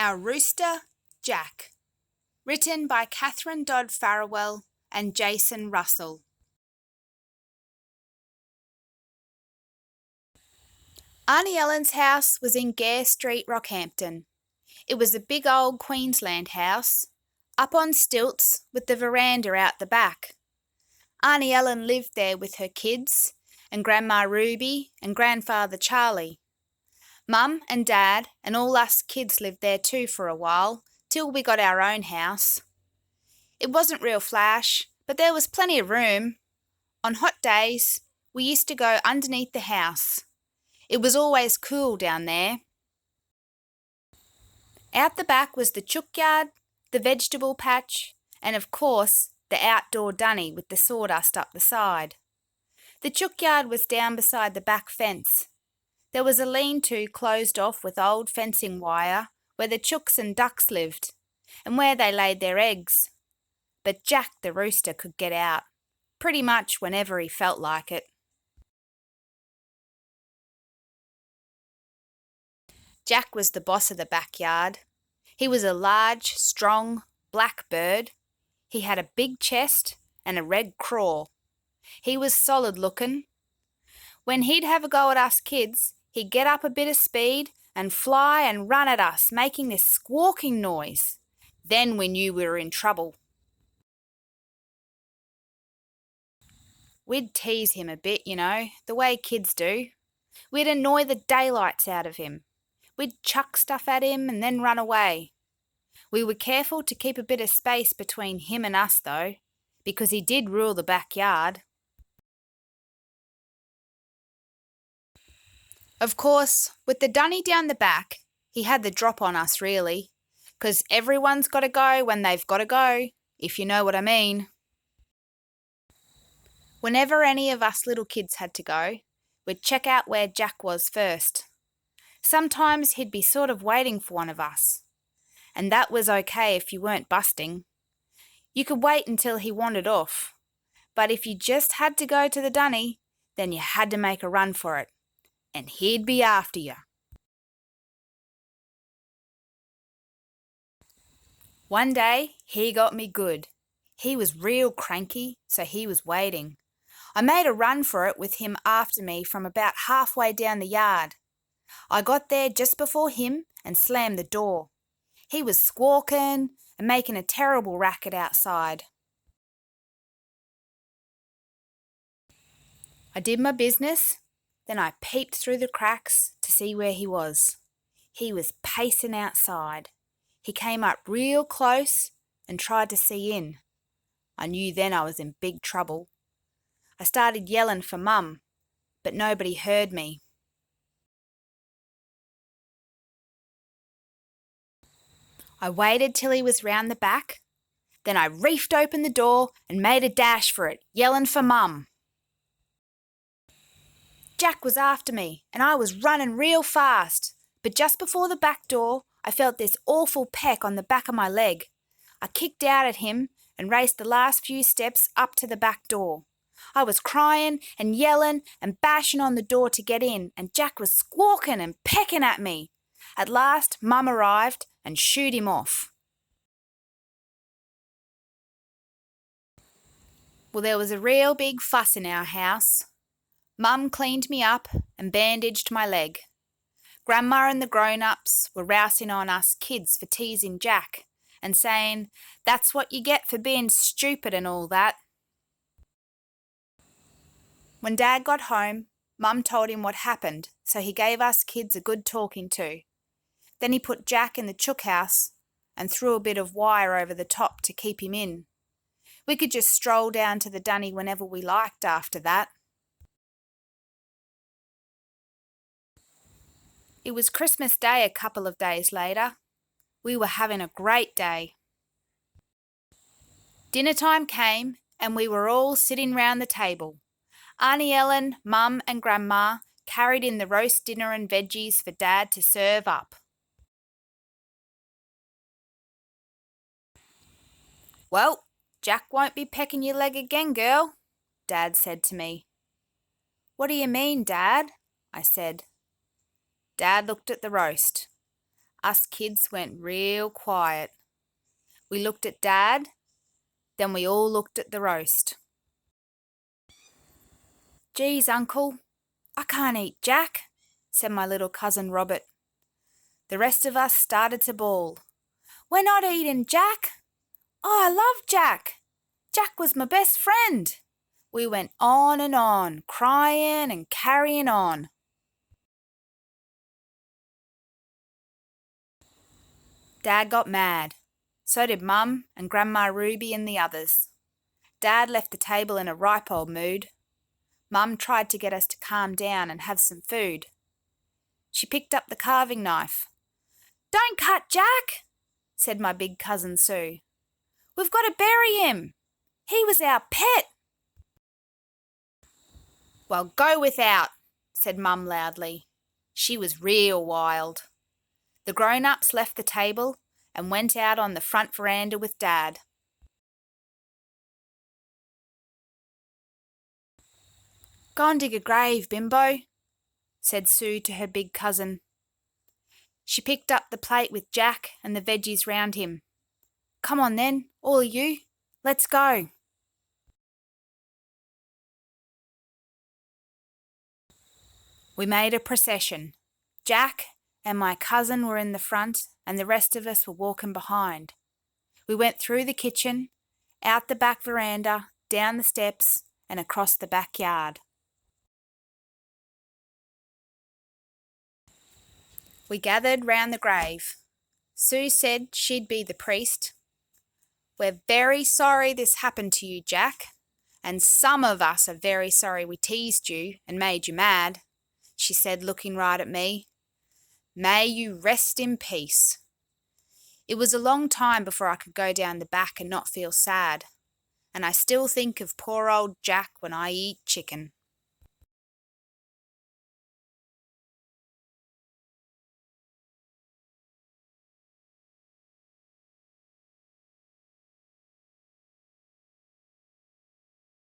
Our Rooster, Jack. Written by Kathryn Dodd-Farrawell and Jason Russell. Auntie Ellen's house was in Gare Street, Rockhampton. It was a big old Queensland house, up on stilts with the veranda out the back. Auntie Ellen lived there with her kids and Grandma Ruby and Grandfather Charlie. Mum and Dad and all us kids lived there too for a while, till we got our own house. It wasn't real flash, but there was plenty of room. On hot days, we used to go underneath the house. It was always cool down there. Out the back was the chook yard, the vegetable patch, and of course, the outdoor dunny with the sawdust up the side. The chook yard was down beside the back fence. There was a lean-to closed off with old fencing wire where the chooks and ducks lived, and where they laid their eggs. But Jack the rooster could get out, pretty much whenever he felt like it. Jack was the boss of the backyard. He was a large, strong, black bird. He had a big chest and a red craw. He was solid looking. When he'd have a go at us kids, he'd get up a bit of speed and fly and run at us, making this squawking noise. Then we knew we were in trouble. We'd tease him a bit, the way kids do. We'd annoy the daylights out of him. We'd chuck stuff at him and then run away. We were careful to keep a bit of space between him and us, though, because he did rule the backyard. Of course, with the dunny down the back, he had the drop on us, really, 'cause everyone's got to go when they've got to go, if you know what I mean. Whenever any of us little kids had to go, we'd check out where Jack was first. Sometimes he'd be sort of waiting for one of us, and that was okay if you weren't busting. You could wait until he wandered off, but if you just had to go to the dunny, then you had to make a run for it, and he'd be after you. One day, he got me good. He was real cranky, so he was waiting. I made a run for it with him after me from about halfway down the yard. I got there just before him and slammed the door. He was squawking and making a terrible racket outside. I did my business, then I peeped through the cracks to see where he was. He was pacing outside. He came up real close and tried to see in. I knew then I was in big trouble. I started yelling for Mum, but nobody heard me. I waited till he was round the back, then I reefed open the door and made a dash for it, yelling for Mum. Jack was after me and I was running real fast, but just before the back door, I felt this awful peck on the back of my leg. I kicked out at him and raced the last few steps up to the back door. I was crying and yelling and bashing on the door to get in, and Jack was squawking and pecking at me. At last, Mum arrived and shooed him off. Well, there was a real big fuss in our house. Mum cleaned me up and bandaged my leg. Grandma and the grown-ups were rousing on us kids for teasing Jack and saying, "That's what you get for being stupid and all that." When Dad got home, Mum told him what happened, so he gave us kids a good talking to. Then he put Jack in the chook house and threw a bit of wire over the top to keep him in. We could just stroll down to the dunny whenever we liked after that. It was Christmas Day a couple of days later. We were having a great day. Dinner time came and we were all sitting round the table. Auntie Ellen, Mum and Grandma carried in the roast dinner and veggies for Dad to serve up. "Well, Jack won't be pecking your leg again, girl," Dad said to me. "What do you mean, Dad?" I said. Dad looked at the roast. Us kids went real quiet. We looked at Dad, then we all looked at the roast. "Geez, Uncle, I can't eat Jack," said my little cousin Robert. The rest of us started to bawl. "We're not eating Jack. Oh, I love Jack. Jack was my best friend." We went on, crying and carrying on. Dad got mad. So did Mum and Grandma Ruby and the others. Dad left the table in a ripe old mood. Mum tried to get us to calm down and have some food. She picked up the carving knife. "Don't cut Jack," said my big cousin Sue. "We've got to bury him. He was our pet." "Well, go without," said Mum loudly. She was real wild. The grown-ups left the table and went out on the front veranda with Dad. "Go and dig a grave, Bimbo," said Sue to her big cousin. She picked up the plate with Jack and the veggies round him. "Come on then, all of you, let's go." We made a procession. Jack and my cousin were in the front and the rest of us were walking behind. We went through the kitchen, out the back veranda, down the steps and across the backyard. We gathered round the grave. Sue said she'd be the priest. "We're very sorry this happened to you, Jack, and some of us are very sorry we teased you and made you mad," she said, looking right at me. "May you rest in peace." It was a long time before I could go down the back and not feel sad, and I still think of poor old Jack when I eat chicken.